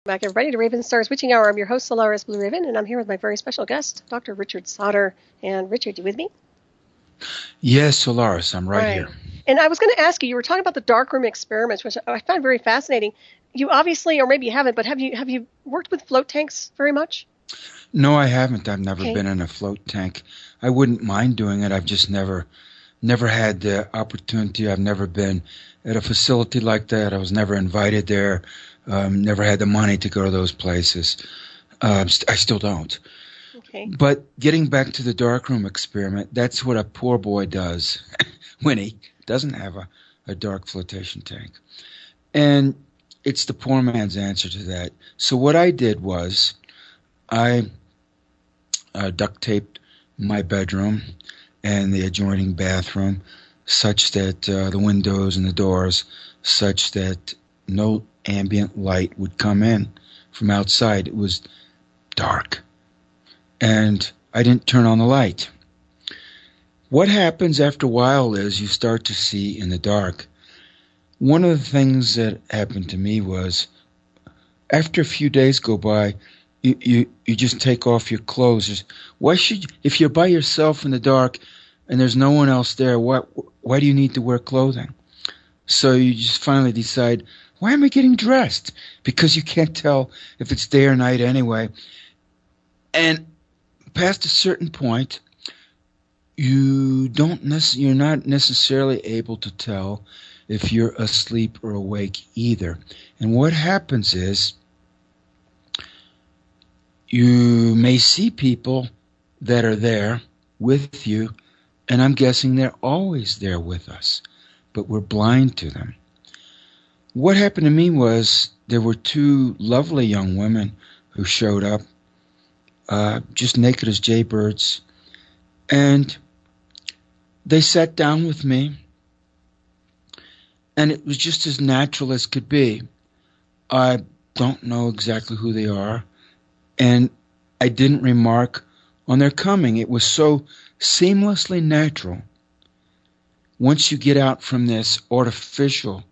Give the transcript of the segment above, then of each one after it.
Back, everybody, to Ravenstar's Witching Hour. I'm your host, Solaris Blue Raven, and I'm here with my very special guest, Dr. Richard Sauder. And Richard, you with me? Yes, Solaris, I'm right here. And I was going to ask you, you were talking about the darkroom experiments, which I find very fascinating. You obviously, or maybe you haven't, but have you worked with float tanks very much? No, I haven't. I've never been in a float tank. I wouldn't mind doing it. I've just never had the opportunity. I've never been at a facility like that. I was never invited there. Never had the money to go to those places. I still don't. Okay. But getting back to the darkroom experiment, that's what a poor boy does when he doesn't have a dark flotation tank. And it's the poor man's answer to that. So what I did was I duct taped my bedroom and the adjoining bathroom such that the windows and the doors such that no ambient light would come in from outside. It was dark. And I didn't turn on the light. What happens after a while is you start to see in the dark. One of the things that happened to me was after a few days go by, you just take off your clothes. Why should you, if you're by yourself in the dark and there's no one else there, why do you need to wear clothing? So you just finally decide, why am I getting dressed? Because you can't tell if it's day or night anyway. And past a certain point, you're not necessarily able to tell if you're asleep or awake either. And what happens is you may see people that are there with you, and I'm guessing they're always there with us, but we're blind to them. What happened to me was there were two lovely young women who showed up, just naked as jaybirds, and they sat down with me, and it was just as natural as could be. I don't know exactly who they are, and I didn't remark on their coming. It was so seamlessly natural. Once you get out from this artificial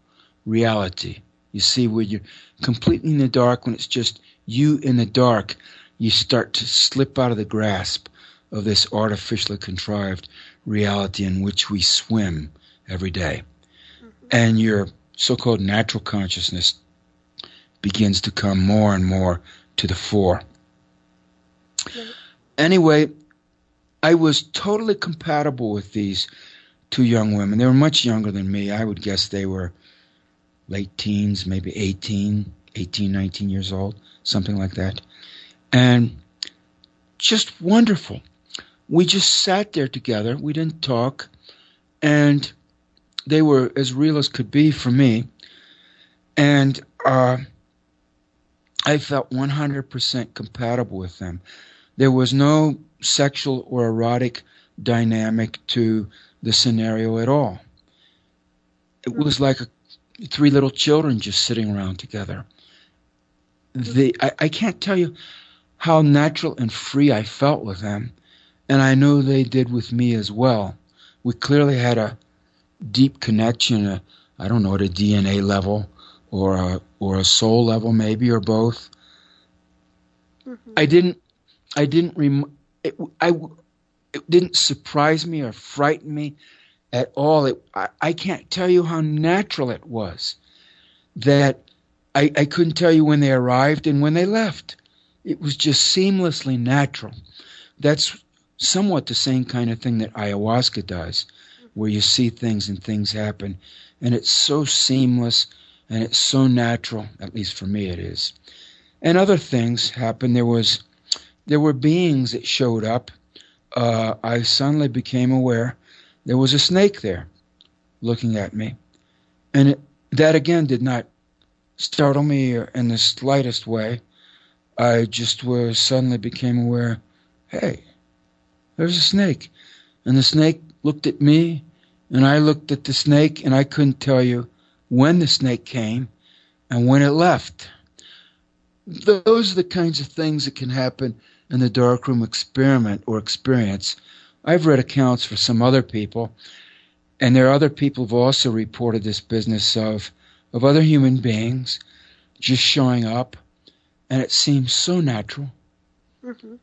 reality, you see, where you're completely in the dark, when it's just you in the dark, you start to slip out of the grasp of this artificially contrived reality in which we swim every day. And your so-called natural consciousness begins to come more and more to the fore. Anyway, I was totally compatible with these two young women. They were much younger than me. I would guess they were late teens, maybe 18, 19 years old, something like that. And just wonderful. We just sat there together. We didn't talk. And they were as real as could be for me. And I felt 100% compatible with them. There was no sexual or erotic dynamic to the scenario at all. It was like three little children just sitting around together. I can't tell you how natural and free I felt with them, and I know they did with me as well. We clearly had a deep connection, I don't know, at a DNA level or a soul level maybe, or both. It didn't surprise me or frighten me at all. I can't tell you how natural it was that I couldn't tell you when they arrived and when they left. It was just seamlessly natural. That's somewhat the same kind of thing that ayahuasca does, where you see things and things happen, and it's so seamless and it's so natural, at least for me it is. And other things happened. There were beings that showed up. I suddenly became aware there was a snake there looking at me. And that again did not startle me in the slightest way. I just suddenly became aware, hey, there's a snake. And the snake looked at me, and I looked at the snake, and I couldn't tell you when the snake came and when it left. Those are the kinds of things that can happen in the darkroom experiment or experience. I've read accounts for some other people, and there are other people who've also reported this business of other human beings just showing up and it seems so natural. Mm-hmm.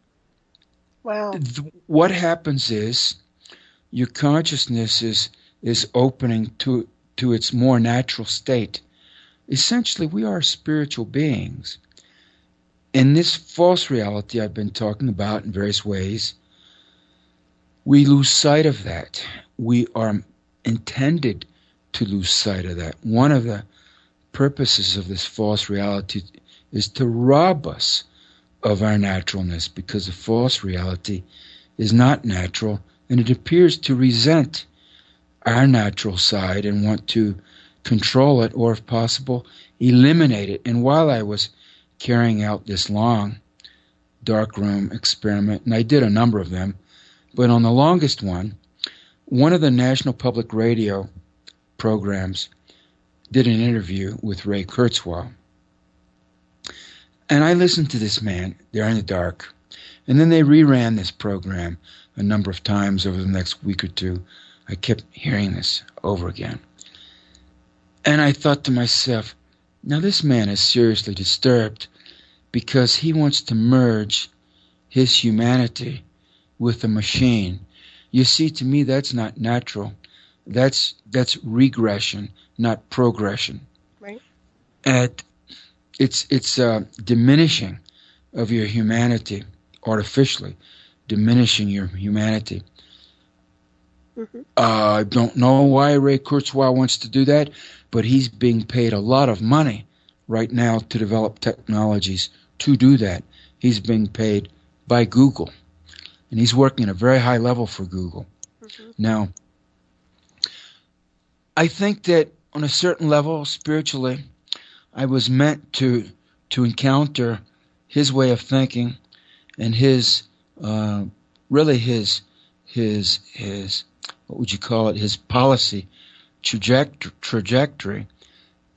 Wow. What happens is your consciousness is opening to its more natural state. Essentially, we are spiritual beings. In this false reality I've been talking about in various ways, we lose sight of that. We are intended to lose sight of that. One of the purposes of this false reality is to rob us of our naturalness, because the false reality is not natural, and it appears to resent our natural side and want to control it, or if possible, eliminate it. And while I was carrying out this long darkroom experiment, and I did a number of them, but on the longest one of the National Public Radio programs did an interview with Ray Kurzweil. And I listened to this man there in the dark. And then they reran this program a number of times over the next week or two. I kept hearing this over again. And I thought to myself, now this man is seriously disturbed, because he wants to merge his humanity with the machine. You see, to me, that's not natural. That's regression, not progression. Right. And it's diminishing of your humanity, artificially diminishing your humanity. Mm-hmm. I don't know why Ray Kurzweil wants to do that, but he's being paid a lot of money right now to develop technologies to do that. He's being paid by Google, and he's working at a very high level for Google. Mm-hmm. Now, I think that on a certain level, spiritually, I was meant to encounter his way of thinking and his really his what would you call it, his policy trajectory,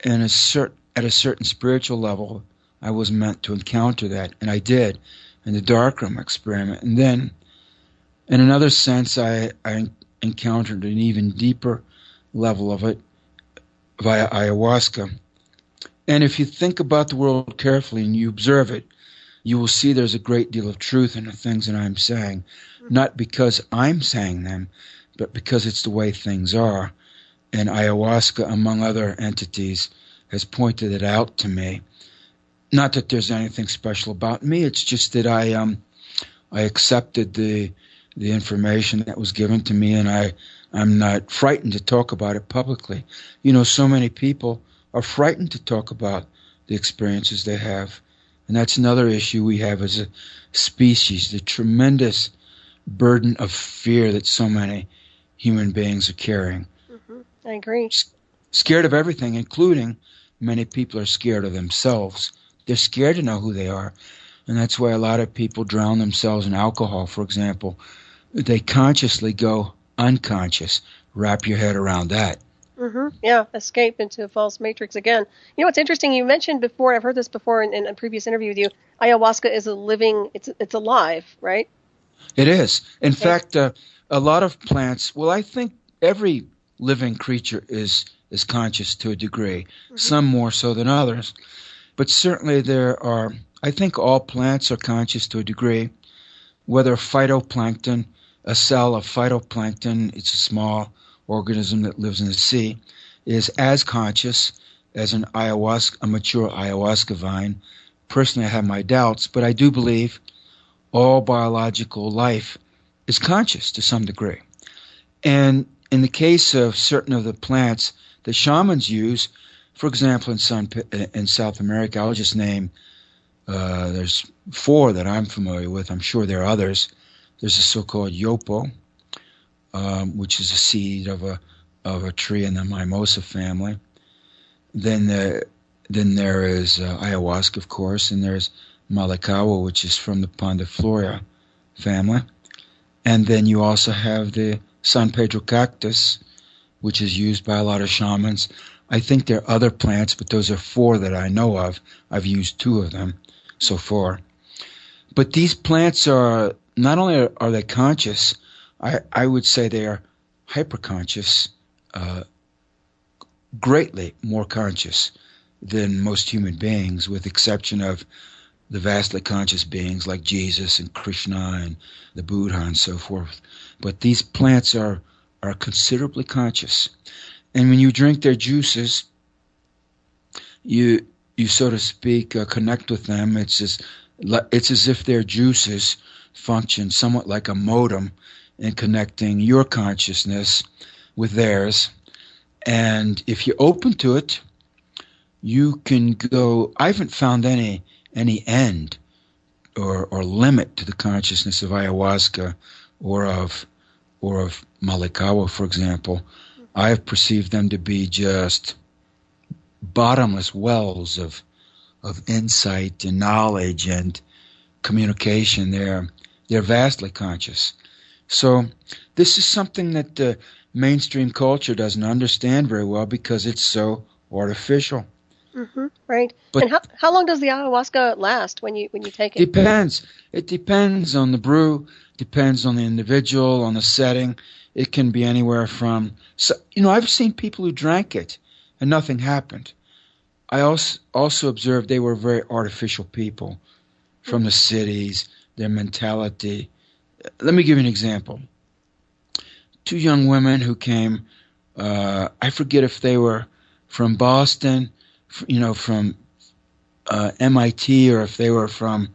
and at a certain spiritual level, I was meant to encounter that, and I did in the darkroom experiment. And then, in another sense, I encountered an even deeper level of it via ayahuasca. And if you think about the world carefully and you observe it, you will see there's a great deal of truth in the things that I'm saying, not because I'm saying them, but because it's the way things are. And ayahuasca, among other entities, has pointed it out to me. Not that there's anything special about me, it's just that I accepted the information that was given to me, and I'm not frightened to talk about it publicly. You know, so many people are frightened to talk about the experiences they have. And that's another issue we have as a species, the tremendous burden of fear that so many human beings are carrying. Mm-hmm. I agree. Scared of everything, including many people are scared of themselves. They're scared to know who they are. And that's why a lot of people drown themselves in alcohol, for example. They consciously go unconscious. Wrap your head around that. Mm-hmm. Yeah, escape into a false matrix again. You know, what's interesting, you mentioned before, I've heard this before in a previous interview with you, ayahuasca is a living, it's alive, right? It is. In fact, a lot of plants, well, I think every living creature is conscious to a degree, some more so than others. But certainly I think all plants are conscious to a degree, whether phytoplankton, a cell of phytoplankton, it's a small organism that lives in the sea, is as conscious as a mature ayahuasca vine. Personally, I have my doubts, but I do believe all biological life is conscious to some degree. And in the case of certain of the plants that shamans use, for example, in South America, I'll just name, there's 4 that I'm familiar with. I'm sure there are others. There's a so-called yopo, which is a seed of a tree in the mimosa family. Then there is ayahuasca, of course, and there's malakawa, which is from the Pandiflora family. And then you also have the San Pedro cactus, which is used by a lot of shamans. I think there are other plants, but those are 4 that I know of. I've used 2 of them so far. But these plants are, not only are they conscious, I would say they are hyperconscious, greatly more conscious than most human beings, with the exception of the vastly conscious beings like Jesus and Krishna and the Buddha and so forth. But these plants are considerably conscious. And when you drink their juices, you so to speak connect with them. It's as if their juices function somewhat like a modem in connecting your consciousness with theirs. And if you're open to it, you can go. I haven't found any end or limit to the consciousness of ayahuasca or of Malikawa, for example. I have perceived them to be just bottomless wells of insight and knowledge and communication. They're vastly conscious. So this is something that the mainstream culture doesn't understand very well because it's so artificial. Mm-hmm, right. But and how long does the ayahuasca last when you take it? Depends. It depends on the brew, depends on the individual, on the setting. It can be anywhere from, I've seen people who drank it and nothing happened. I also observed they were very artificial people from the cities, their mentality. Let me give you an example. 2 young women who came, I forget if they were from Boston, from MIT, or if they were from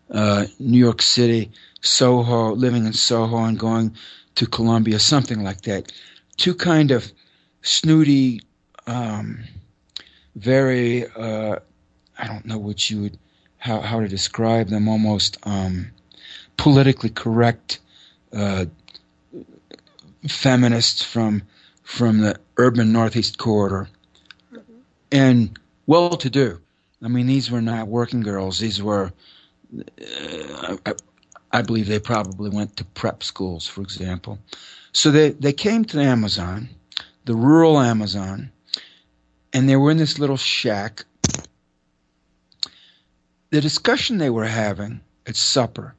New York City, Soho, living in Soho and going to Columbia, something like that. 2 kind of snooty, very, I don't know what you would, how to describe them, almost politically correct feminists from the urban Northeast Corridor. Mm-hmm. And well-to-do. I mean, these were not working girls. These were, I believe they probably went to prep schools, for example. So they came to the Amazon, the rural Amazon, and they were in this little shack. The discussion they were having at supper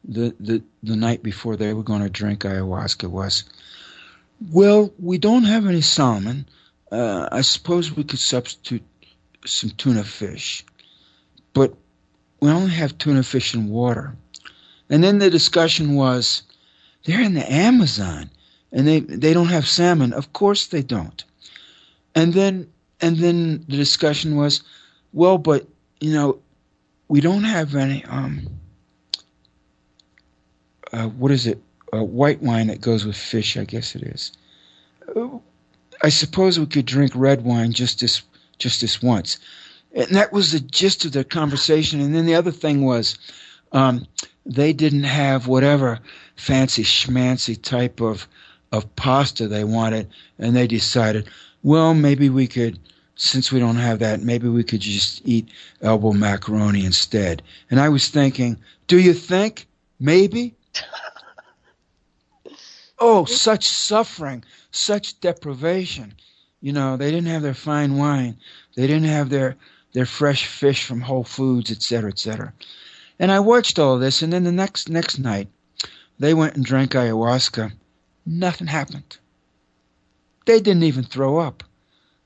the night before they were going to drink ayahuasca was, well, we don't have any salmon. I suppose we could substitute some tuna fish, but we only have tuna fish and water. And then the discussion was, they're in the Amazon and they don't have salmon. Of course they don't. And then the discussion was, well, but we don't have any what is it? White wine that goes with fish, I guess it is. I suppose we could drink red wine just this once. And that was the gist of their conversation. And then the other thing was, they didn't have whatever fancy schmancy type of pasta they wanted, and they decided, well, maybe we could, since we don't have that, maybe we could just eat elbow macaroni instead. And I was thinking, do you think? Maybe? Oh, such suffering, such deprivation. They didn't have their fine wine. They didn't have their fresh fish from Whole Foods, et cetera, et cetera. And I watched all of this, and then the next night, they went and drank ayahuasca. Nothing happened. They didn't even throw up.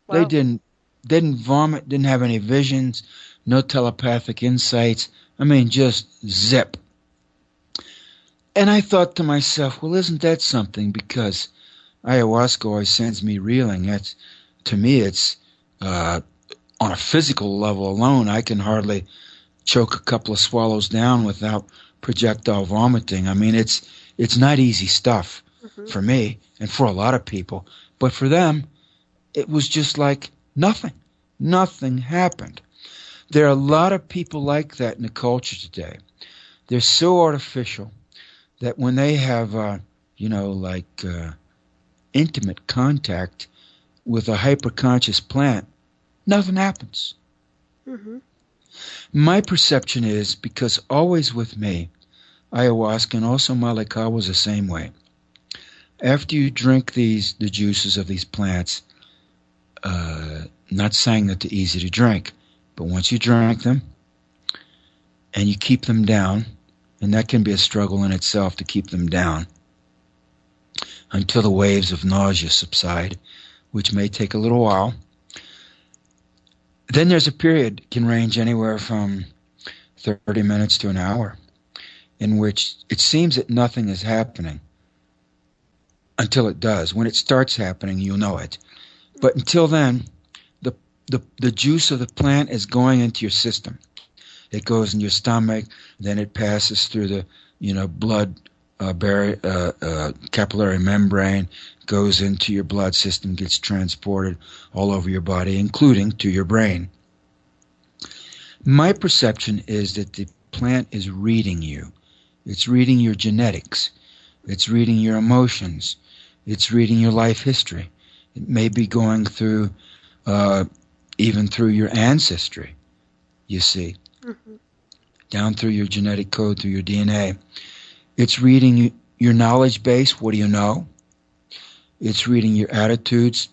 Wow. They didn't vomit, didn't have any visions, no telepathic insights. I mean, just zip. And I thought to myself, well, isn't that something? Because ayahuasca always sends me reeling. To me, it's on a physical level alone, I can hardly choke a couple of swallows down without projectile vomiting. I mean, it's not easy stuff for me and for a lot of people. But for them, it was just like nothing. Nothing happened. There are a lot of people like that in the culture today. They're so artificial that when they have, intimate contact with a hyperconscious plant, nothing happens. Mm-hmm. My perception is, because always with me, ayahuasca and also Malikawa was the same way. After you drink the juices of these plants, not saying that they're easy to drink, but once you drink them and you keep them down, and that can be a struggle in itself to keep them down until the waves of nausea subside, which may take a little while. Then there's a period, can range anywhere from 30 minutes to an hour, in which it seems that nothing is happening until it does. When it starts happening, you'll know it. But until then, the juice of the plant is going into your system. It goes in your stomach, then it passes through the blood capillary membrane, goes into your blood system, gets transported all over your body, including to your brain. My perception is that the plant is reading you. It's reading your genetics. It's reading your emotions. It's reading your life history. It may be going through, even through your ancestry, you see, down through your genetic code, through your DNA. It's reading your knowledge base. What do you know? It's reading your attitudes,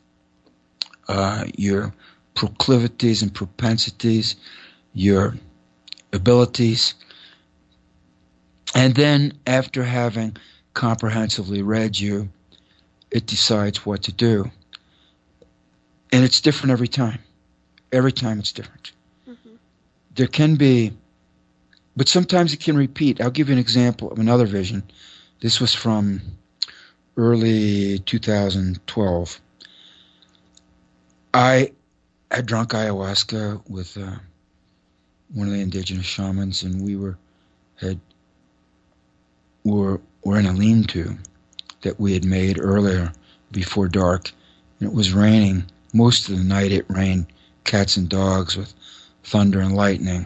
your proclivities and propensities, your abilities. And then after having comprehensively read you, it decides what to do. And it's different every time. Every time it's different. There can be, but sometimes it can repeat. I'll give you an example of another vision. This was from early 2012. I had drunk ayahuasca with one of the indigenous shamans, and we were in a lean-to that we had made earlier before dark, and it was raining. Most of the night it rained cats and dogs with thunder and lightning.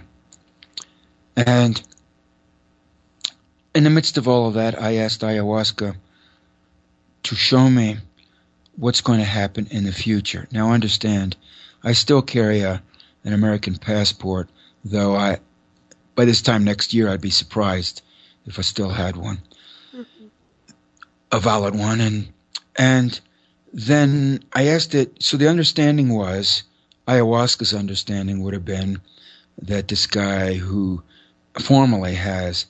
And in the midst of all of that, I asked ayahuasca to show me what's going to happen in the future. Now understand, I still carry an American passport, though by this time next year I'd be surprised if I still had one, a valid one. And then I asked it, so the understanding was, ayahuasca's understanding would have been that this guy who formally has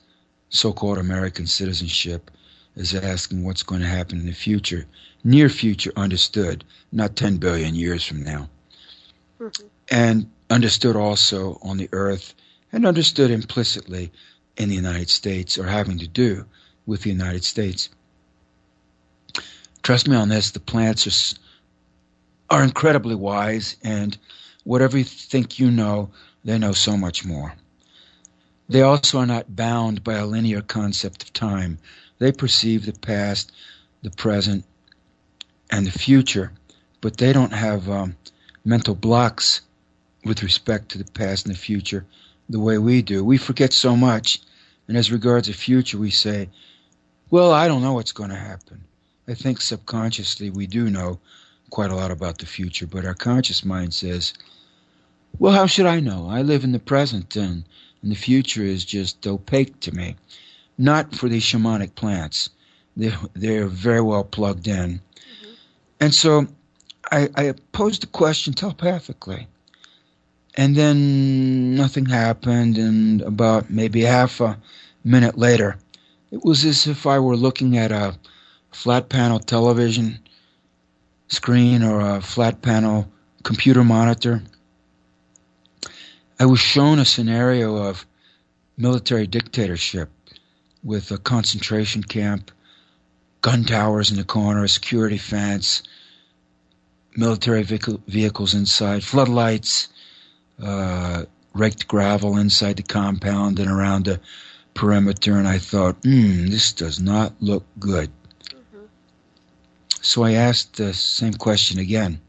so-called American citizenship is asking what's going to happen in the future. Near future understood, not 10 billion years from now. And understood also on the earth, and understood implicitly in the United States, or having to do with the United States. Trust me on this, the plants are incredibly wise, and whatever you think you know, they know so much more. They also are not bound by a linear concept of time. They perceive the past, the present, and the future, but they don't have mental blocks with respect to the past and the future the way we do. We forget so much, and as regards the future, we say, well, I don't know what's going to happen. I think subconsciously we do know quite a lot about the future, but our conscious mind says, well, how should I know? I live in the present, and the future is just opaque to me. Not for these shamanic plants. They're very well plugged in. And so I posed the question telepathically. And then nothing happened, and about maybe half a minute later, it was as if I were looking at a flat panel television screen or a flat panel computer monitor. I was shown a scenario of military dictatorship with a concentration camp, gun towers in the corner, a security fence, military vehicles inside, floodlights, raked gravel inside the compound and around the perimeter, and I thought, this does not look good. So I asked the same question again.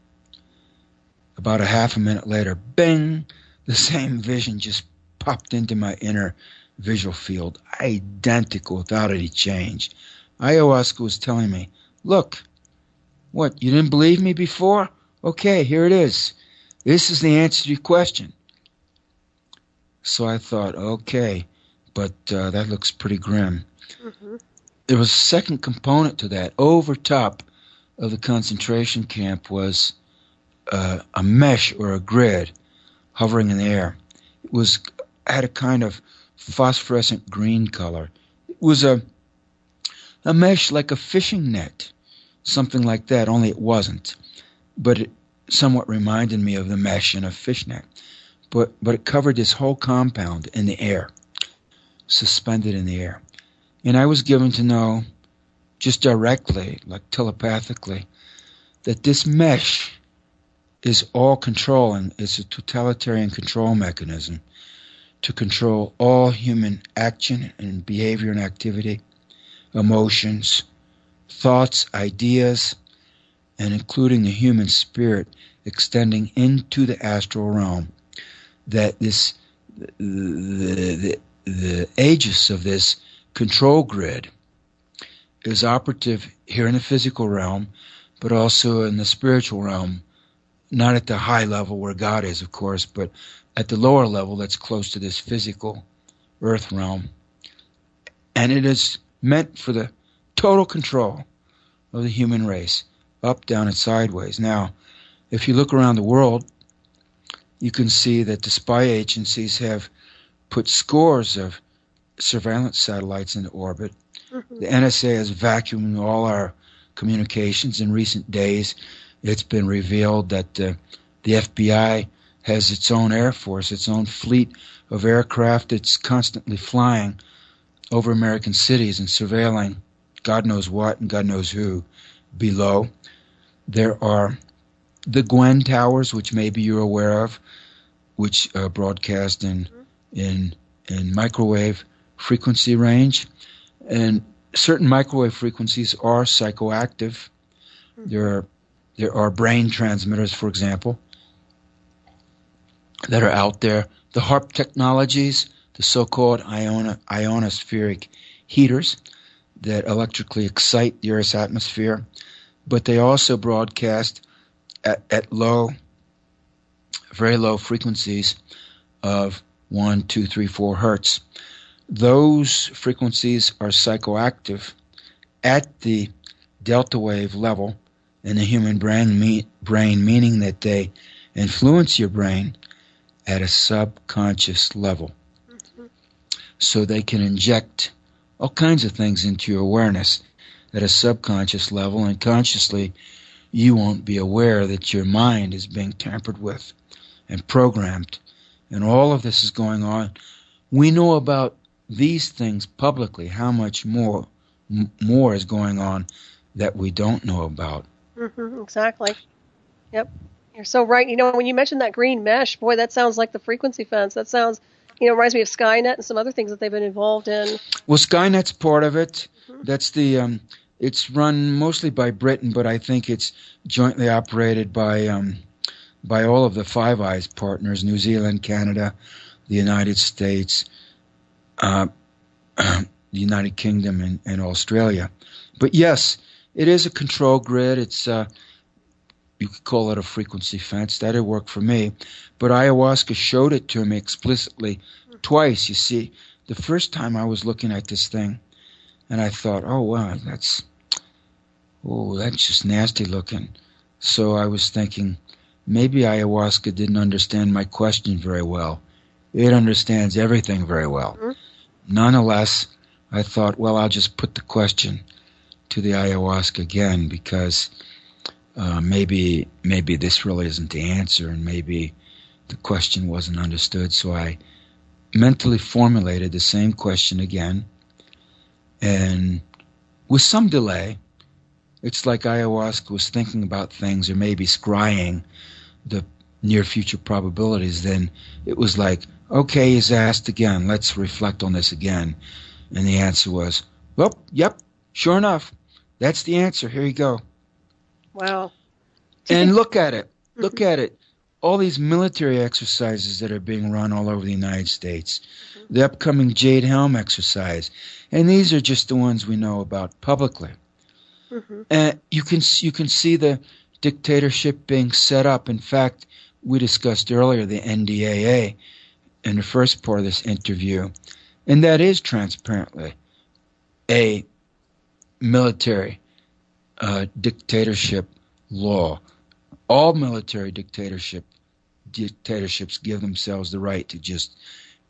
About a half a minute later, bing, the same vision just popped into my inner visual field, identical without any change. Ayahuasca was telling me, look, what, you didn't believe me before? Okay, here it is. This is the answer to your question. So I thought, okay, but that looks pretty grim. There was a second component to that. Over top of the concentration camp was a mesh or a grid hovering in the air. It had a kind of phosphorescent green color. It was a mesh like a fishing net, something like that, only it wasn't. But it somewhat reminded me of the mesh in a fish net. but it covered this whole compound in the air, suspended in the air. And I was given to know just directly, like telepathically, that this mesh is all controlling. It's a totalitarian control mechanism to control all human action and behavior and activity, emotions, thoughts, ideas, and including the human spirit extending into the astral realm. That this the aegis of this control grid is operative here in the physical realm, but also in the spiritual realm, not at the high level where God is, of course, but at the lower level that's close to this physical earth realm. And it is meant for the total control of the human race, up, down, and sideways. Now, if you look around the world, you can see that the spy agencies have put scores of surveillance satellites into orbit. Mm-hmm. The NSA has vacuumed all our communications. In recent days, it's been revealed that the FBI has its own air force, its own fleet of aircraft that's constantly flying over American cities and surveilling God knows what and God knows who below. There are the Gwen towers, which maybe you're aware of, which broadcast in microwave frequency range. And certain microwave frequencies are psychoactive. There are brain transmitters, for example, that are out there. The HARP technologies, the so-called ionospheric heaters that electrically excite the Earth's atmosphere, but they also broadcast at low, very low frequencies of 1, 2, 3, 4 hertz. Those frequencies are psychoactive at the delta wave level in the human brain, meaning that they influence your brain at a subconscious level. Mm-hmm. So they can inject all kinds of things into your awareness at a subconscious level, and consciously you won't be aware that your mind is being tampered with and programmed. And all of this is going on. We know about these things publicly. How much more is going on that we don't know about? Mm-hmm, exactly. Yep. You're so right. You know, when you mentioned that green mesh, boy, that sounds like the frequency fence. That sounds, reminds me of Skynet and some other things that they've been involved in. Well, Skynet's part of it. Mm-hmm. That's the, it's run mostly by Britain, but I think it's jointly operated by all of the Five Eyes partners, New Zealand, Canada, the United States, the United Kingdom, and Australia. But yes, it is a control grid. It's you could call it a frequency fence. That'd work for me. But ayahuasca showed it to me explicitly twice. You see, the first time I was looking at this thing, and I thought, oh, wow, that's just nasty looking. So I was thinking, maybe ayahuasca didn't understand my question very well. It understands everything very well. Mm-hmm. Nonetheless, I thought, well, I'll just put the question to the ayahuasca again, because maybe this really isn't the answer, and maybe the question wasn't understood. So I mentally formulated the same question again, and with some delay. It's like ayahuasca was thinking about things, or maybe scrying the near future probabilities. Then it was like, okay, he's asked again, let's reflect on this again. And the answer was, well, yep, sure enough, that's the answer. Here you go. Wow. And look at it. Look at it. All these military exercises that are being run all over the United States. Mm-hmm. The upcoming Jade Helm exercise. And these are just the ones we know about publicly. Mm-hmm. And you can see the dictatorship being set up. In fact, we discussed earlier the NDAA in the first part of this interview, and that is transparently a military dictatorship law. All military dictatorships give themselves the right to just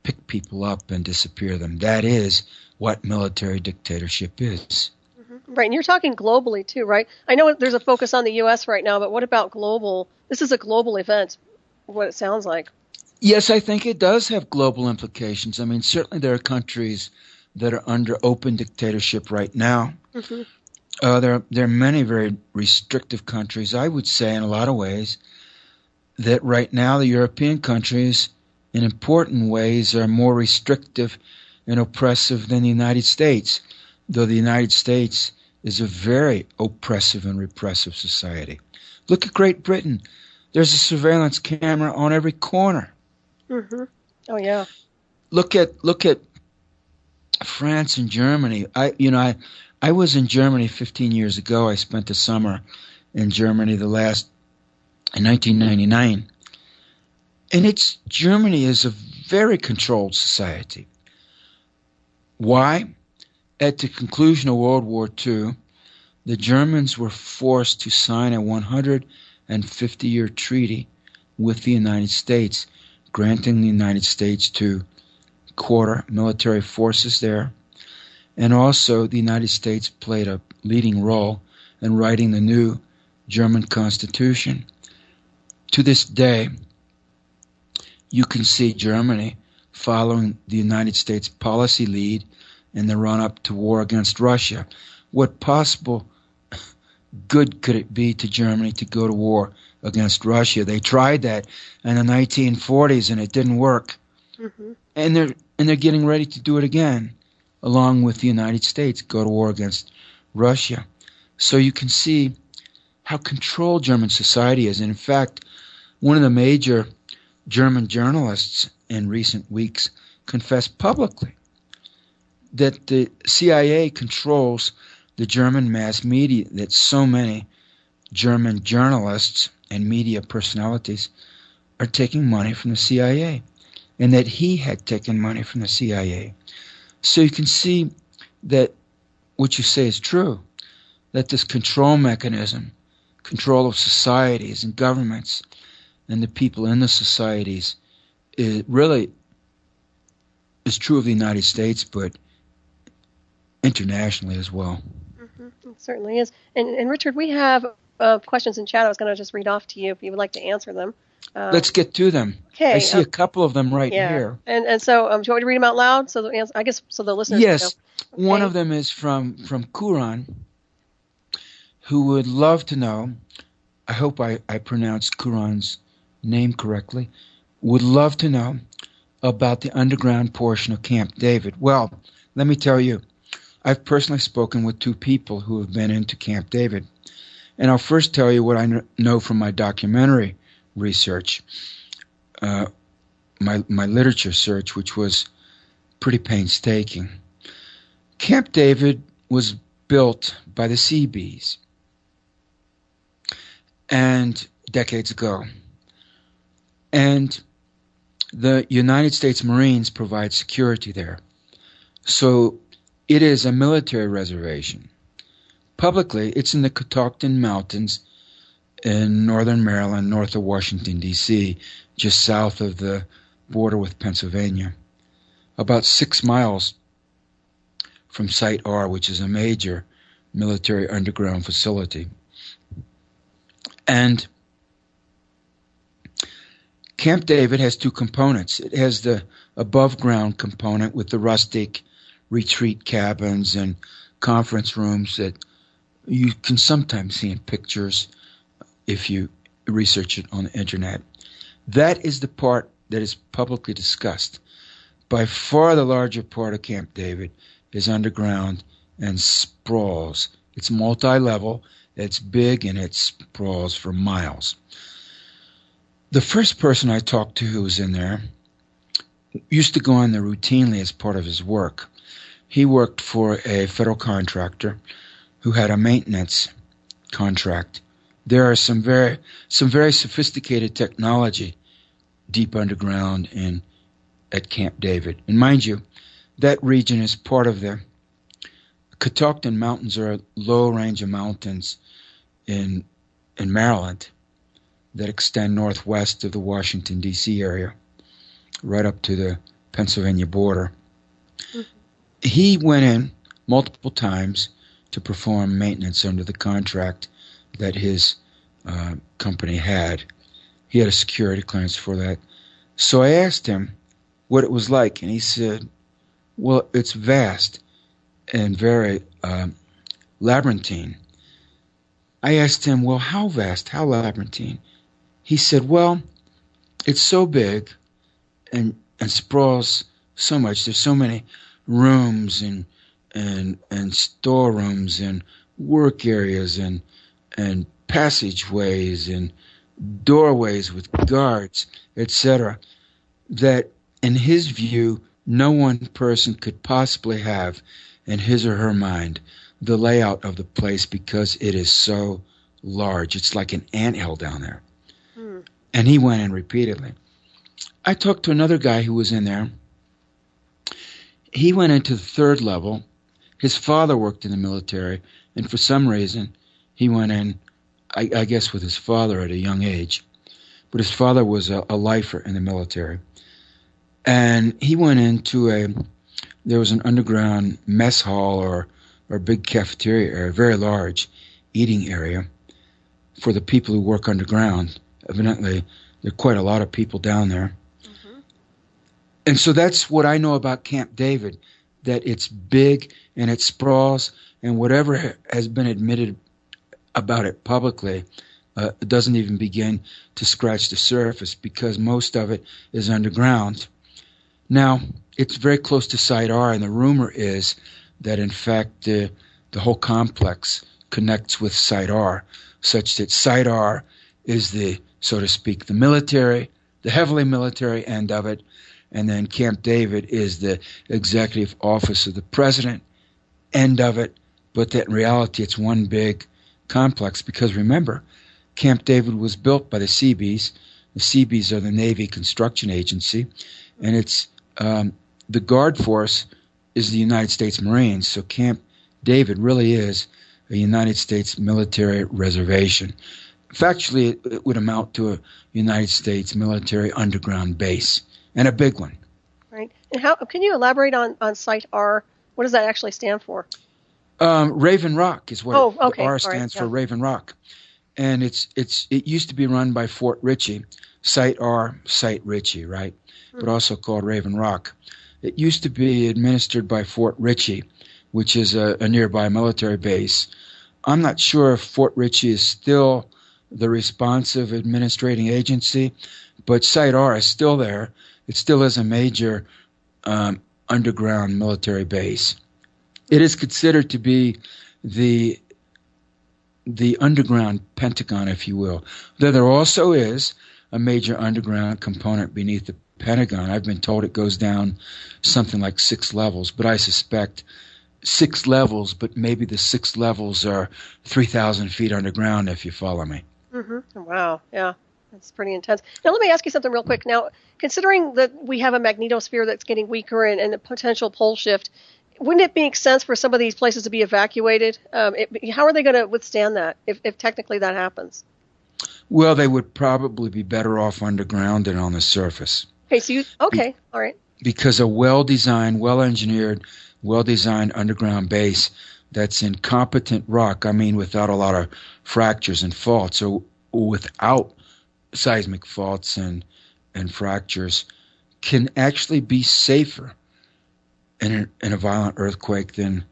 pick people up and disappear them. That is what military dictatorship is. Right, and you're talking globally too, right? I know there's a focus on the U.S. right now, but what about global? This is a global event, what it sounds like. Yes, I think it does have global implications. I mean, certainly there are countries that are under open dictatorship right now. Hmm. There are many very restrictive countries. I would say, in a lot of ways, that right now the European countries, in important ways, are more restrictive and oppressive than the United States, though the United States is a very oppressive and repressive society. Look at Great Britain. There's a surveillance camera on every corner. Hmm. Oh yeah. Look at France and Germany. I was in Germany 15 years ago. I spent the summer in Germany the last in 1999. And Germany is a very controlled society. Why? At the conclusion of World War II, the Germans were forced to sign a 150-year treaty with the United States, granting the United States to quarter military forces there. And also, the United States played a leading role in writing the new German Constitution. To this day, you can see Germany following the United States policy lead in the run-up to war against Russia. What possible good could it be to Germany to go to war against Russia? They tried that in the 1940s and it didn't work. Hmm. And they're getting ready to do it again, along with the United States, go to war against Russia. So you can see how controlled German society is. And in fact, one of the major German journalists in recent weeks confessed publicly that the CIA controls the German mass media, that so many German journalists and media personalities are taking money from the CIA, and that he had taken money from the CIA. So you can see that what you say is true, that this control mechanism, control of societies and governments and the people in the societies, it really is true of the United States, but internationally as well. Hmm. It certainly is. And Richard, we have questions in chat. I was going to just read off to you if you would like to answer them. Let's get to them. I Okay. see a couple of them right Yeah. here. And so, do you want me to read them out loud? So I guess so the listeners know. Yes, Okay. one of them is from Kuran, who would love to know, I hope I pronounced Kuran's name correctly, would love to know about the underground portion of Camp David. Well, let me tell you, I've personally spoken with two people who have been into Camp David. And I'll first tell you what I know from my documentary research, my literature search, which was pretty painstaking. Camp David was built by the Seabees and decades ago. And the United States Marines provide security there. So it is a military reservation. Publicly, it's in the Catoctin Mountains in northern Maryland, north of Washington, D.C., just south of the border with Pennsylvania, about 6 miles from Site R, which is a major military underground facility. And Camp David has two components. It has the above-ground component with the rustic retreat cabins and conference rooms that you can sometimes see in pictures if you research it on the internet. That is the part that is publicly discussed. By far the larger part of Camp David is underground and sprawls. It's multi-level, it's big, and it sprawls for miles. The first person I talked to who was in there used to go in there routinely as part of his work. He worked for a federal contractor who had a maintenance contract. There are some very sophisticated technology deep underground at Camp David. And mind you, that region is part of the Catoctin Mountains, are a low range of mountains in Maryland that extend northwest of the Washington, D.C. area, right up to the Pennsylvania border. Mm-hmm. He went in multiple times to perform maintenance under the contract that his company had. He had a security clearance for that. So I asked him what it was like, and he said, well, it's vast and very labyrinthine. I asked him, well, how vast, how labyrinthine? He said, well, it's so big and sprawls so much. There's so many rooms and storerooms and work areas and passageways and doorways with guards, etc., that in his view, no one person could possibly have in his or her mind the layout of the place because it is so large. It's like an anthill down there. Hmm. And he went in repeatedly. I talked to another guy who was in there. He went into the third level. His father worked in the military, and for some reason, he went in, I guess, with his father at a young age. But his father was a lifer in the military. And he went into there was an underground mess hall or big cafeteria area, very large eating area for the people who work underground. Evidently, there are quite a lot of people down there. Mm-hmm. And so that's what I know about Camp David, that it's big and it sprawls, and whatever has been admitted about it publicly doesn't even begin to scratch the surface because most of it is underground. Now, it's very close to Site R, and the rumor is that, in fact, the whole complex connects with Site R, such that Site R is the, so to speak, the military, the heavily military end of it, and then Camp David is the executive office of the president end of it, but that in reality it's one big complex because, remember, Camp David was built by the Seabees. The Seabees are the Navy construction agency, and it's the guard force is the United States Marines, so Camp David really is a United States military reservation. Factually, it would amount to a United States military underground base, and a big one. Right. And how can you elaborate on Site R? What does that actually stand for? Raven Rock is what okay. the R stands for, Raven Rock. And it used to be run by Fort Ritchie, Site R, Site Ritchie, right? But also called Raven Rock. It used to be administered by Fort Ritchie, which is a nearby military base. I'm not sure if Fort Ritchie is still the responsive administrating agency, but Site R is still there. It still is a major underground military base. It is considered to be the underground Pentagon, if you will. Though there also is a major underground component beneath the Pentagon. I've been told it goes down something like 6 levels, but I suspect 6 levels, but maybe the 6 levels are 3,000 feet underground, if you follow me. Mm-hmm. Wow, yeah, that's pretty intense. Now, let me ask you something real quick. Now, considering that we have a magnetosphere that's getting weaker and a potential pole shift, wouldn't it make sense for some of these places to be evacuated? How are they going to withstand that if technically that happens? Well, they would probably be better off underground than on the surface. Okay, all right. Because a well-designed, well-engineered, well-designed underground base that's in competent rock, I mean without a lot of fractures and faults, or without seismic faults and fractures, can actually be safer in a violent earthquake than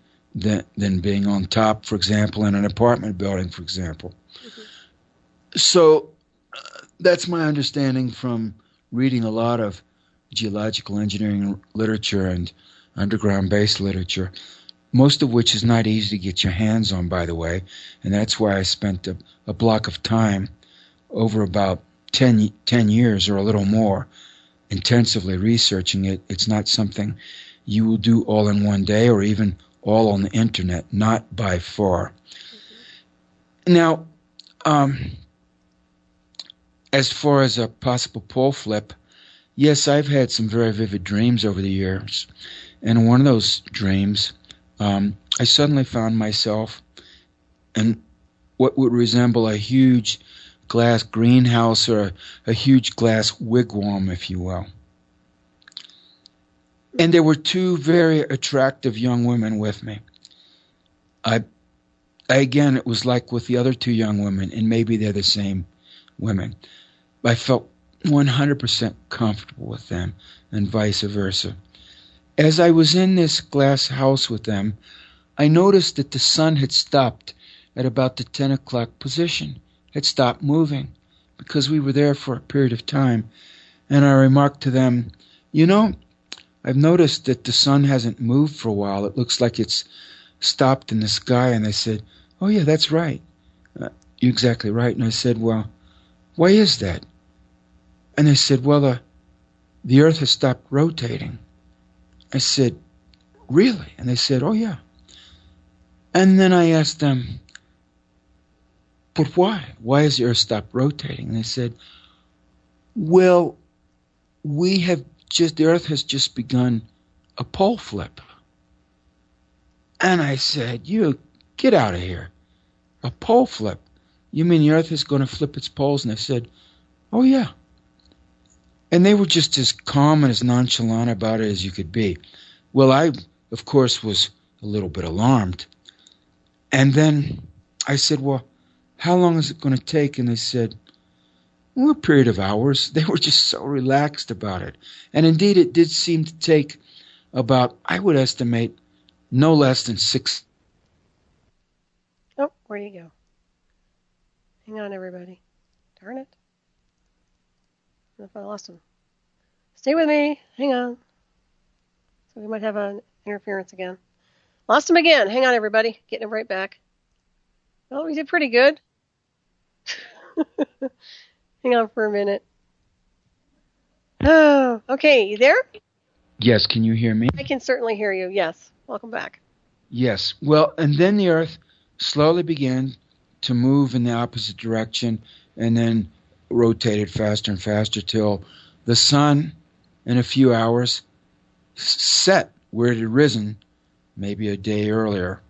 being on top, for example, in an apartment building, for example. Mm-hmm. So that's my understanding from reading a lot of geological engineering literature and underground base literature, most of which is not easy to get your hands on, by the way, and that's why I spent a block of time over about 10 years or a little more intensively researching it. It's not something you will do all in one day or even all on the internet, not by far. Mm-hmm. Now, as far as a possible pole flip, yes, I've had some very vivid dreams over the years. And in one of those dreams, I suddenly found myself in what would resemble a huge glass greenhouse or a huge glass wigwam, if you will. And there were 2 very attractive young women with me. Again, it was like with the other 2 young women, and maybe they're the same women. I felt 100% comfortable with them, and vice versa. As I was in this glass house with them, I noticed that the sun had stopped at about the 10 o'clock position, had stopped moving, because we were there for a period of time, and I remarked to them, you know, I've noticed that the sun hasn't moved for a while. It looks like it's stopped in the sky. And they said, oh, yeah, that's right. You're exactly right. And I said, well, why is that? And they said, well, the Earth has stopped rotating. I said, really? And they said, oh, yeah. And then I asked them, but why? Why has the Earth stopped rotating? And they said, well, the Earth has just begun a pole flip. And I said, you get out of here. A pole flip? You mean the Earth is going to flip its poles? And they said, oh, yeah. And they were just as calm and as nonchalant about it as you could be. Well, I, of course, was a little bit alarmed. And then I said, well, how long is it going to take? And they said, well, a period of hours. They were just so relaxed about it. And indeed, it did seem to take about, I would estimate, no less than 6. Oh, where'd he go? Hang on, everybody. Darn it. I don't know if I lost him. Stay with me. Hang on. So we might have an interference again. Lost him again. Hang on, everybody. Getting him right back. Well, we did pretty good. Hang on for a minute. Oh, okay. You there? Yes, can you hear me? I can certainly hear you. Yes. Welcome back. Yes. Well, and then the Earth slowly began to move in the opposite direction and then rotated faster and faster till the sun in a few hours set where it had risen maybe a day earlier.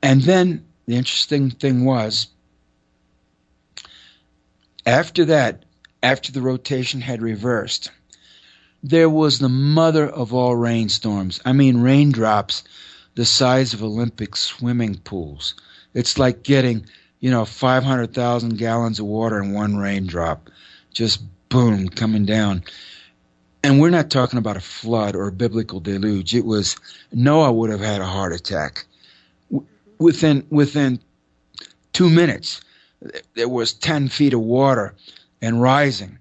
And then the interesting thing was, after that, after the rotation had reversed, there was the mother of all rainstorms. I mean, raindrops the size of Olympic swimming pools. It's like getting, 500,000 gallons of water in one raindrop. Just boom, coming down. And we're not talking about a flood or a biblical deluge. It was, Noah would have had a heart attack. Within 2 minutes, there was 10 feet of water and rising.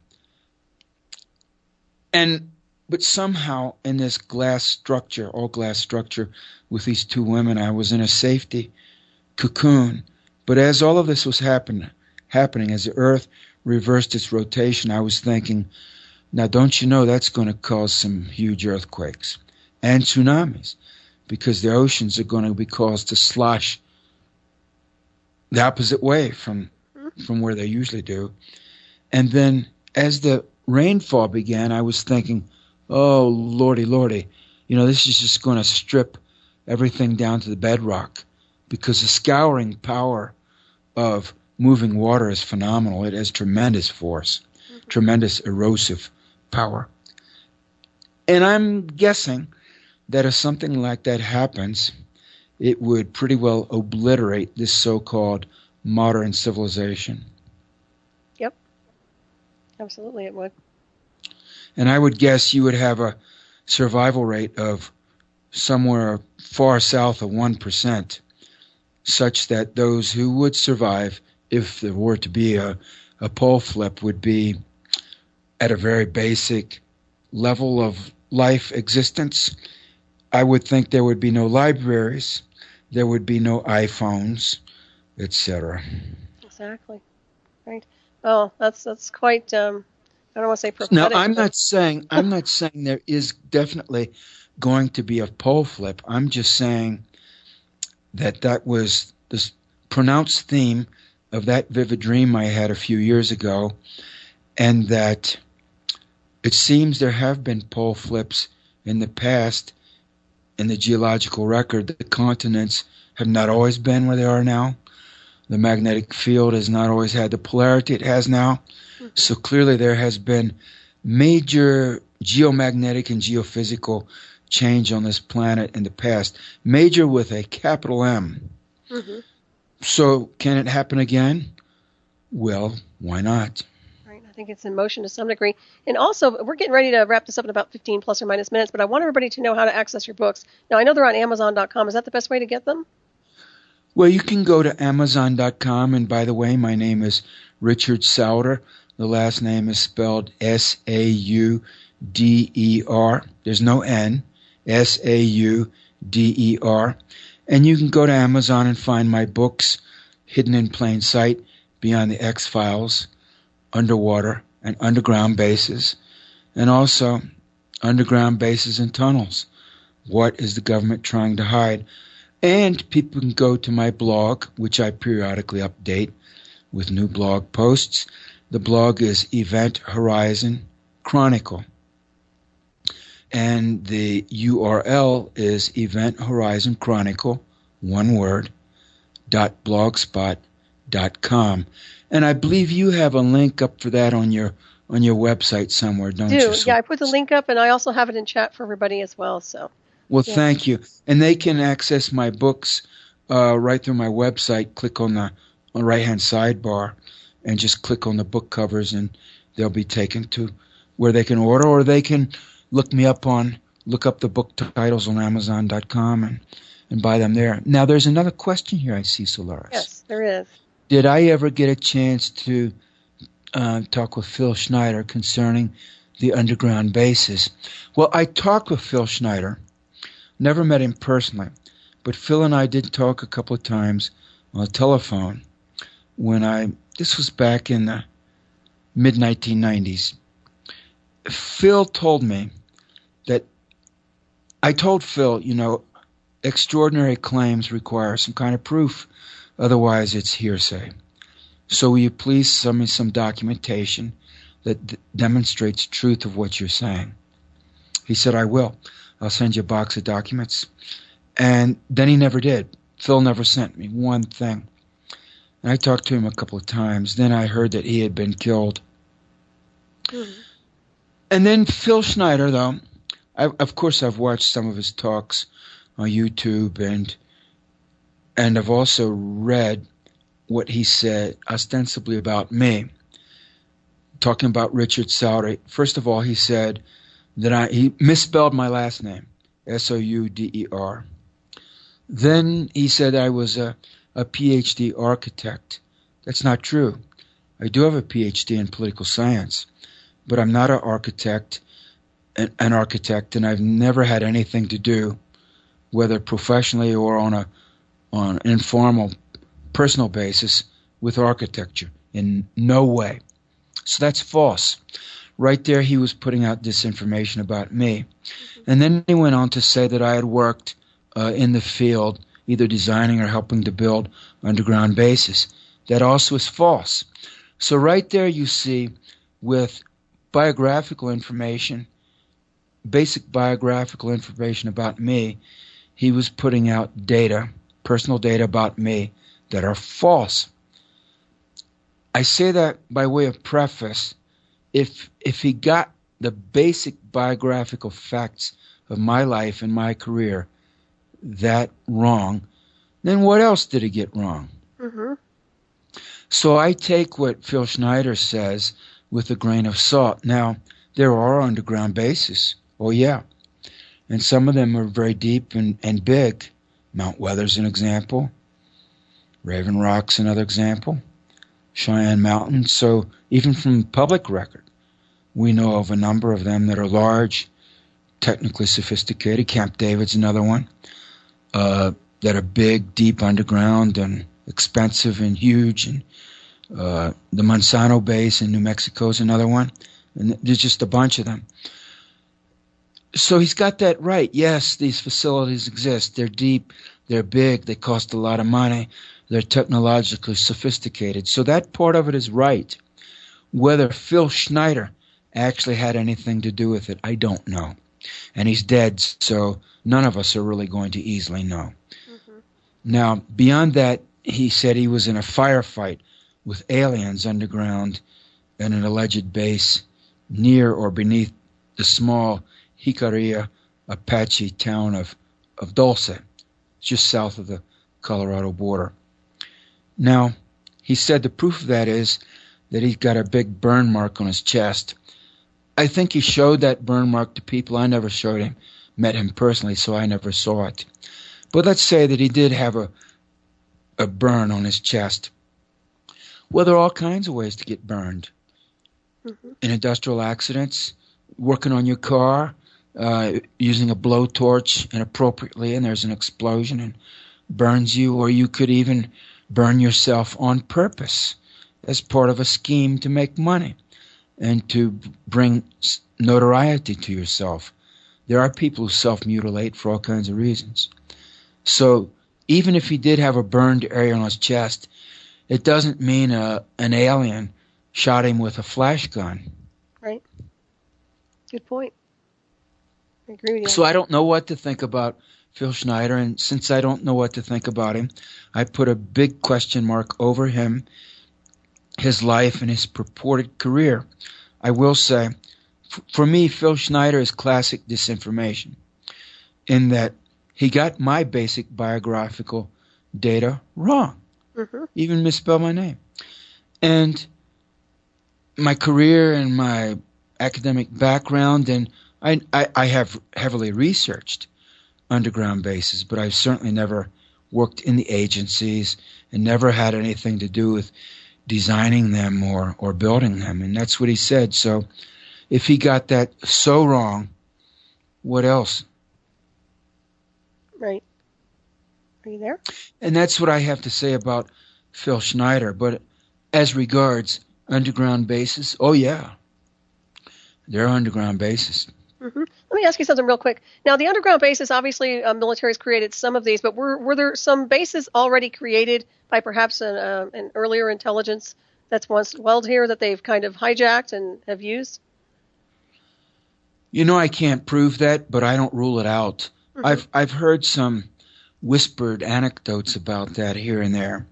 But somehow in this glass structure, all glass structure with these two women, I was in a safety cocoon. But as all of this was happening, as the Earth reversed its rotation, I was thinking, now don't you know that's going to cause some huge earthquakes and tsunamis, because the oceans are going to be caused to slosh the opposite way from where they usually do. And then as the rainfall began, I was thinking, oh, lordy, this is just going to strip everything down to the bedrock, because the scouring power of moving water is phenomenal. It has tremendous force, tremendous erosive power. And I'm guessing that if something like that happens, it would pretty well obliterate this so-called modern civilization. Yep. Absolutely it would. And I would guess you would have a survival rate of somewhere far south of 1%, such that those who would survive, if there were to be a pole flip, would be at a very basic level of life existence. I would think there would be no libraries, there would be no iPhones, etc. Exactly. Right. Oh, that's quite. I don't want to say prophetic. Now, I'm not saying there is definitely going to be a pole flip. I'm just saying that was this pronounced theme of that vivid dream I had a few years ago, and that it seems there have been pole flips in the past in the geological record. The continents have not always been where they are now. The magnetic field has not always had the polarity it has now. So clearly there has been major geomagnetic and geophysical change on this planet in the past. Major with a capital M. So can it happen again? Well, why not? Right. think it's in motion to some degree. And also, we're getting ready to wrap this up in about 15 plus or minus minutes, but I want everybody to know how to access your books. Now, I know they're on Amazon.com. Is that the best way to get them? Well, you can go to Amazon.com, and by the way, my name is Richard Sauder. The last name is spelled Sauder. There's no N. Sauder. And you can go to Amazon and find my books, Hidden in Plain Sight, Beyond the X-Files, Underwater and Underground Bases, and also Underground Bases and Tunnels. What is the government trying to hide? And people can go to my blog, which I periodically update with new blog posts. The blog is Event Horizon Chronicle. And the URL is Event Horizon Chronicle, one word, .blogspot.com. And I believe you have a link up for that on your website somewhere, don't you? Yeah, I put the link up, and I also have it in chat for everybody as well. So. Well, yeah. Thank you. And they can access my books right through my website. Click on the right-hand sidebar and just click on the book covers, and they'll be taken to where they can order, or they can look up the book titles on Amazon.com and buy them there. Now, there's another question here I see, Solaris. Yes, there is. Did I ever get a chance to talk with Phil Schneider concerning the underground bases? Well, I talked with Phil Schneider. Never met him personally, but Phil and I did talk a couple of times on the telephone this was back in the mid-1990s. Phil told me that I told Phil, extraordinary claims require some kind of proof, otherwise it's hearsay. So will you please send me some documentation that demonstrates the truth of what you're saying? He said, I will. I'll send you a box of documents. And then he never did. Phil never sent me one thing. And I talked to him a couple of times. Then I heard that he had been killed. Mm-hmm. And then Phil Schneider, though, of course I've watched some of his talks on YouTube, and I've also read what he said ostensibly about me, talking about Richard Sauder. First of all, he said that he misspelled my last name, Souder. Then he said I was a PhD architect. That's not true. I do have a PhD in political science, but I'm not an architect, and I've never had anything to do, whether professionally or on an informal, personal basis, with architecture. In no way. So that's false. Right there, he was putting out disinformation about me. Mm-hmm. And then he went on to say that I had worked in the field, either designing or helping to build underground bases. That also is false. So right there you see, with biographical information, basic biographical information about me, he was putting out data, personal data about me, that are false. I say that by way of preface. If he got the basic biographical facts of my life and my career that wrong, then what else did he get wrong? Mm-hmm. So I take what Phil Schneider says with a grain of salt. Now, there are underground bases. Oh, yeah. And some of them are very deep and big. Mount Weather's an example. Raven Rock's another example. Cheyenne Mountain. So even from public record, we know of a number of them that are large, technically sophisticated. Camp David's another one. That are big, deep underground and expensive and huge. And the Monsanto Base in New Mexico is another one. And there's just a bunch of them. So he's got that right. Yes, these facilities exist. They're deep, they're big, they cost a lot of money, they're technologically sophisticated. So that part of it is right. Whether Phil Schneider actually had anything to do with it, I don't know. And he's dead, so none of us are really going to easily know. Mm-hmm. Now, beyond that, he said he was in a firefight with aliens underground at an alleged base near or beneath the small Jicarilla Apache town of Dulce, just south of the Colorado border. Now, he said the proof of that is that he's got a big burn mark on his chest. I think he showed that burn mark to people. I never met him personally, so I never saw it. But let's say that he did have a burn on his chest. Well, there are all kinds of ways to get burned. In industrial accidents, working on your car, using a blowtorch inappropriately, and there's an explosion and burns you, or you could even burn yourself on purpose as part of a scheme to make money and to bring notoriety to yourself. There are people who self-mutilate for all kinds of reasons. So even if he did have a burned area on his chest, it doesn't mean an alien shot him with a flash gun. Right. Good point. I agree with you. So I don't know what to think about Phil Schneider, and since I don't know what to think about him, I put a big question mark over him, his life, and his purported career. I will say, for me, Phil Schneider is classic disinformation in that he got my basic biographical data wrong, even misspelled my name. And my career and my academic background, and I have heavily researched underground bases, but I've certainly never worked in the agencies and never had anything to do with designing them or building them. And that's what he said. So if he got that so wrong, what else? Right. Are you there? And that's what I have to say about Phil Schneider. But as regards underground bases, oh yeah, there are underground bases. Let me ask you something real quick. Now, the underground bases, obviously, military's created some of these, but were there some bases already created by perhaps an earlier intelligence that's once dwelled here that they've kind of hijacked and have used? You know, I can't prove that, but I don't rule it out. I've heard some whispered anecdotes about that here and there.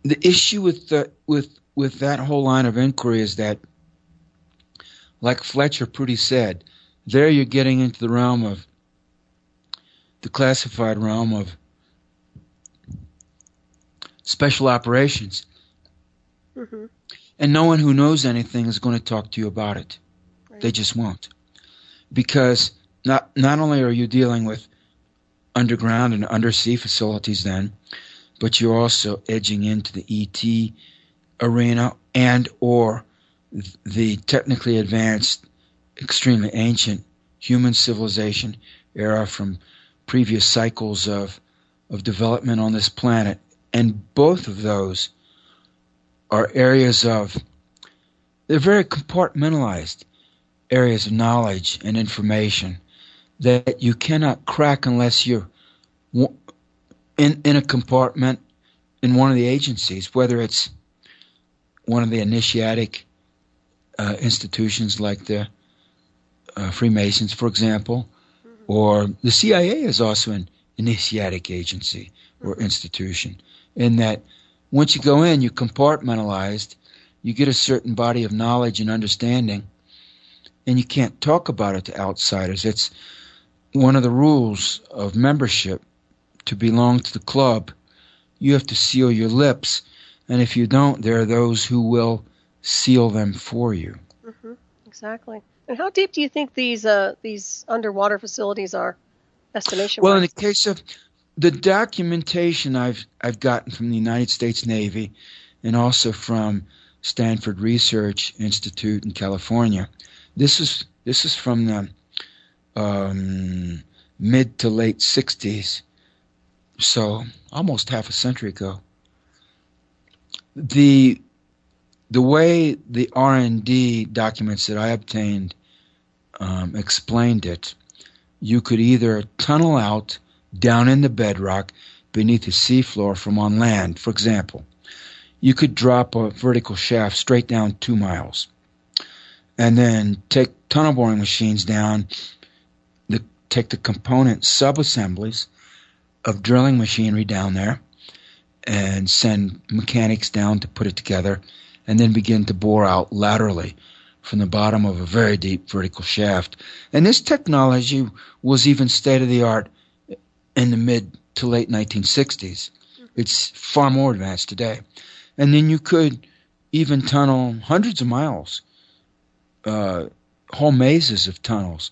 The issue with that whole line of inquiry is that, like Fletcher Prudy said, there you're getting into the realm of the classified realm of special operations. And no one who knows anything is going to talk to you about it. Right. They just won't. Because not only are you dealing with underground and undersea facilities then, but you're also edging into the ET arena and or the technically advanced, extremely ancient human civilization era from previous cycles of development on this planet. And both of those are areas they're very compartmentalized areas of knowledge and information that you cannot crack unless you're in a compartment in one of the agencies, whether it's one of the initiatic institutions like the Freemasons, for example, or the CIA is also an initiatic agency or institution, in that once you go in, you're compartmentalized, you get a certain body of knowledge and understanding, and you can't talk about it to outsiders. It's one of the rules of membership. To belong to the club, you have to seal your lips, and if you don't, there are those who will seal them for you. Exactly. And how deep do you think these underwater facilities are, estimation-wise? Well, in the case of the documentation I've gotten from the United States Navy and also from Stanford Research Institute in California, this is from the mid to late 60s, so almost half a century ago. The way the R&D documents that I obtained explained it, you could either tunnel out down in the bedrock beneath the seafloor from on land. For example, you could drop a vertical shaft straight down 2 miles and then take tunnel boring machines down, take the component sub-assemblies of drilling machinery down there and send mechanics down to put it together, and then begin to bore out laterally from the bottom of a very deep vertical shaft. And this technology was even state-of-the-art in the mid to late 1960s. It's far more advanced today. And then you could even tunnel hundreds of miles, whole mazes of tunnels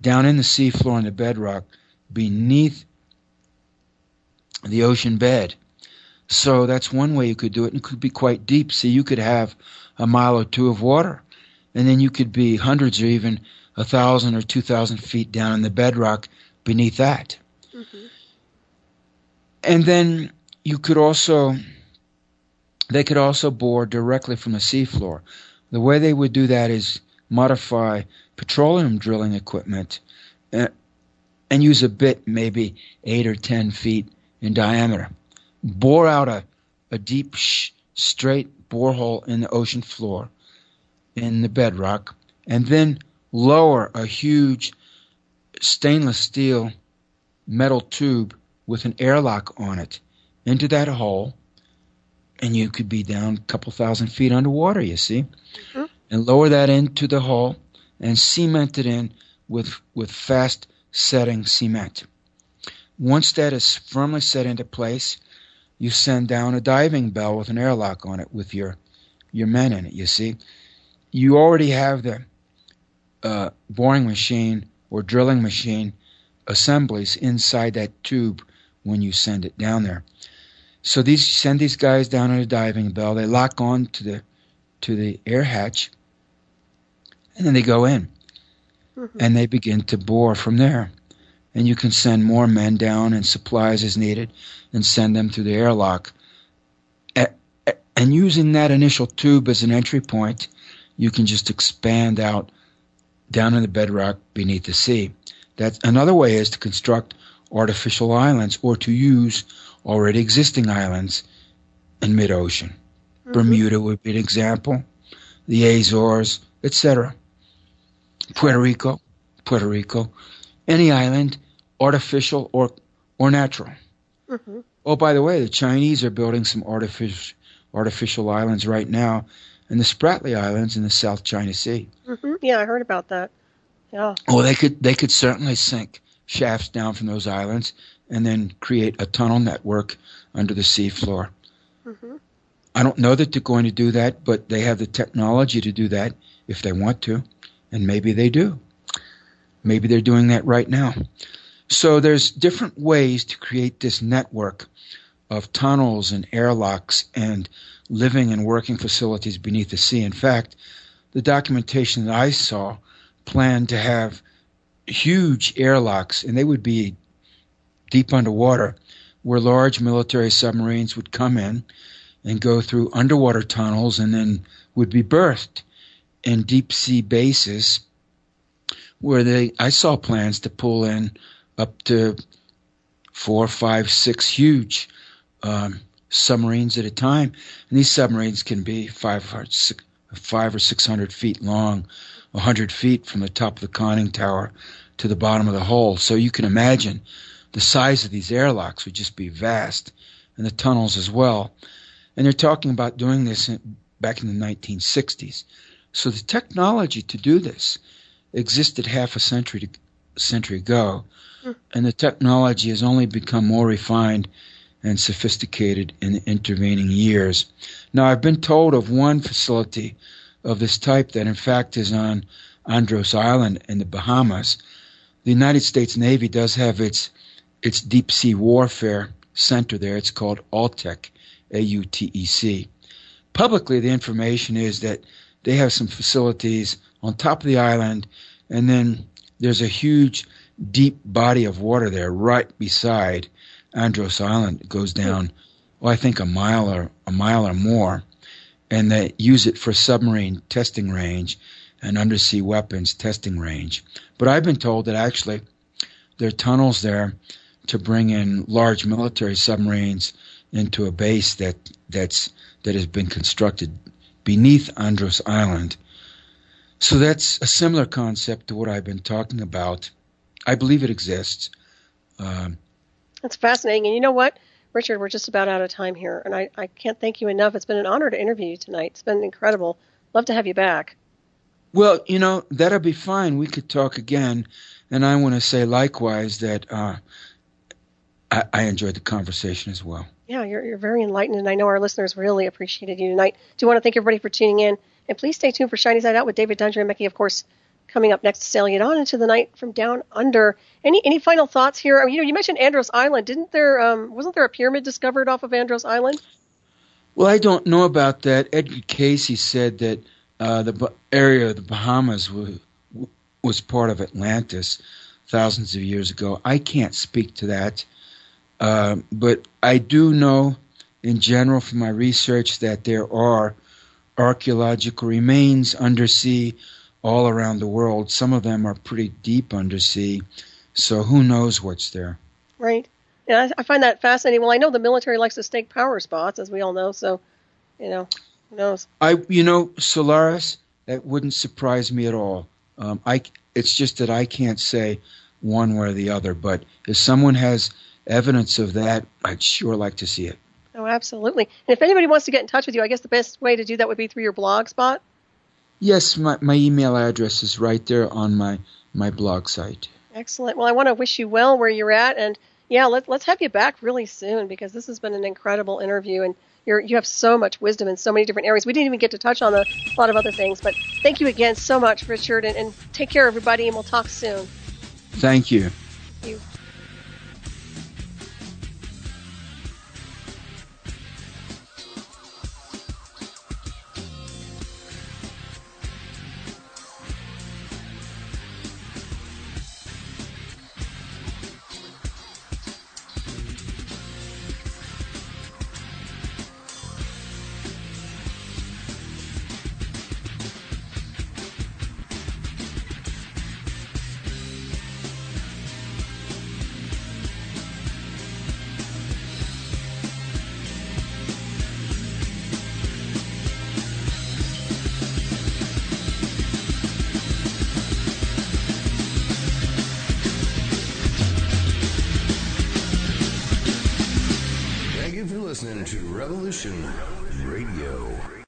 down in the seafloor and the bedrock beneath the ocean bed. So that's one way you could do it, and it could be quite deep. So you could have a mile or two of water, and then you could be hundreds or even 1,000 or 2,000 feet down in the bedrock beneath that. Mm-hmm. And then they could also bore directly from the seafloor. The way they would do that is modify petroleum drilling equipment and use a bit maybe 8 or 10 feet in diameter. Bore out a deep, straight borehole in the ocean floor, in the bedrock, and then lower a huge stainless steel metal tube with an airlock on it into that hole, and you could be down a couple thousand feet underwater, you see, mm-hmm. and lower that into the hole and cement it in with fast-setting cement. Once that is firmly set into place, you send down a diving bell with an airlock on it with your men in it, you see. You already have the boring machine or drilling machine assemblies inside that tube when you send it down there. So send these guys down on a diving bell. They lock on to the air hatch, and then they go in, mm-hmm. and they begin to bore from there. And you can send more men down and supplies as needed and send them through the airlock. And using that initial tube as an entry point, you can just expand out down in the bedrock beneath the sea. That's another way is to construct artificial islands or to use already existing islands in mid-ocean. Mm-hmm. Bermuda would be an example, the Azores, etc. Puerto Rico. Any island, artificial or natural. Mm-hmm. Oh, by the way, the Chinese are building some artificial islands right now in the Spratly Islands in the South China Sea. Mm-hmm. Yeah, I heard about that. Yeah. Well, they could certainly sink shafts down from those islands and then create a tunnel network under the seafloor. Mm-hmm. I don't know that they're going to do that, but they have the technology to do that if they want to, and maybe they do. Maybe they're doing that right now. So there's different ways to create this network of tunnels and airlocks and living and working facilities beneath the sea. In fact, the documentation that I saw planned to have huge airlocks, and they would be deep underwater, where large military submarines would come in and go through underwater tunnels and then would be berthed in deep sea bases where I saw plans to pull in up to 4, 5, 6 huge submarines at a time. And these submarines can be 500 or 600 feet long, 100 feet from the top of the conning tower to the bottom of the hull. So you can imagine the size of these airlocks would just be vast, and the tunnels as well. And they're talking about doing this back in the 1960s. So the technology to do this existed half a century ago, and the technology has only become more refined and sophisticated in the intervening years. Now, I've been told of one facility of this type that, in fact, is on Andros Island in the Bahamas. The United States Navy does have its deep sea warfare center there. It's called AUTEC, AUTEC. Publicly, the information is that they have some facilities on top of the island, and then there's a huge, deep body of water there right beside Andros Island. It goes down, I think a mile or more, and they use it for submarine testing range and undersea weapons testing range. But I've been told that actually there are tunnels there to bring in large military submarines into a base that has been constructed beneath Andros Island. So that's a similar concept to what I've been talking about. I believe it exists. That's fascinating. And you know what, Richard, we're just about out of time here, and I can't thank you enough. It's been an honor to interview you tonight. It's been incredible. Love to have you back. Well, that'll be fine. We could talk again. And I want to say likewise that I enjoyed the conversation as well. Yeah, you're very enlightened, and I know our listeners really appreciated you tonight. Do want to thank everybody for tuning in, and please stay tuned for Shiny Side Out with David Dunger and Mickey, of course, coming up next, sailing it on into the night from down under. Any final thoughts here? You mentioned Andros Island. Wasn't there a pyramid discovered off of Andros Island? Well, I don't know about that. Edgar Casey said that the area of the Bahamas was part of Atlantis thousands of years ago. I can't speak to that. But I do know, in general, from my research, that there are archaeological remains undersea all around the world. Some of them are pretty deep undersea, so who knows what's there. Right. Yeah, I find that fascinating. Well, I know the military likes to stake power spots, as we all know, so, who knows? Solaris, that wouldn't surprise me at all. It's just that I can't say one way or the other, but if someone has evidence of that, I'd sure like to see it. Oh, absolutely. And if anybody wants to get in touch with you, I guess the best way to do that would be through your blog spot? Yes, my email address is right there on my blog site. Excellent. Well, I want to wish you well where you're at, and yeah, let's have you back really soon, because this has been an incredible interview, and you have so much wisdom in so many different areas. We didn't even get to touch on a lot of other things, but thank you again so much, Richard, and take care, everybody, and we'll talk soon. Thank you. Thank you. Listening to Revolution Radio.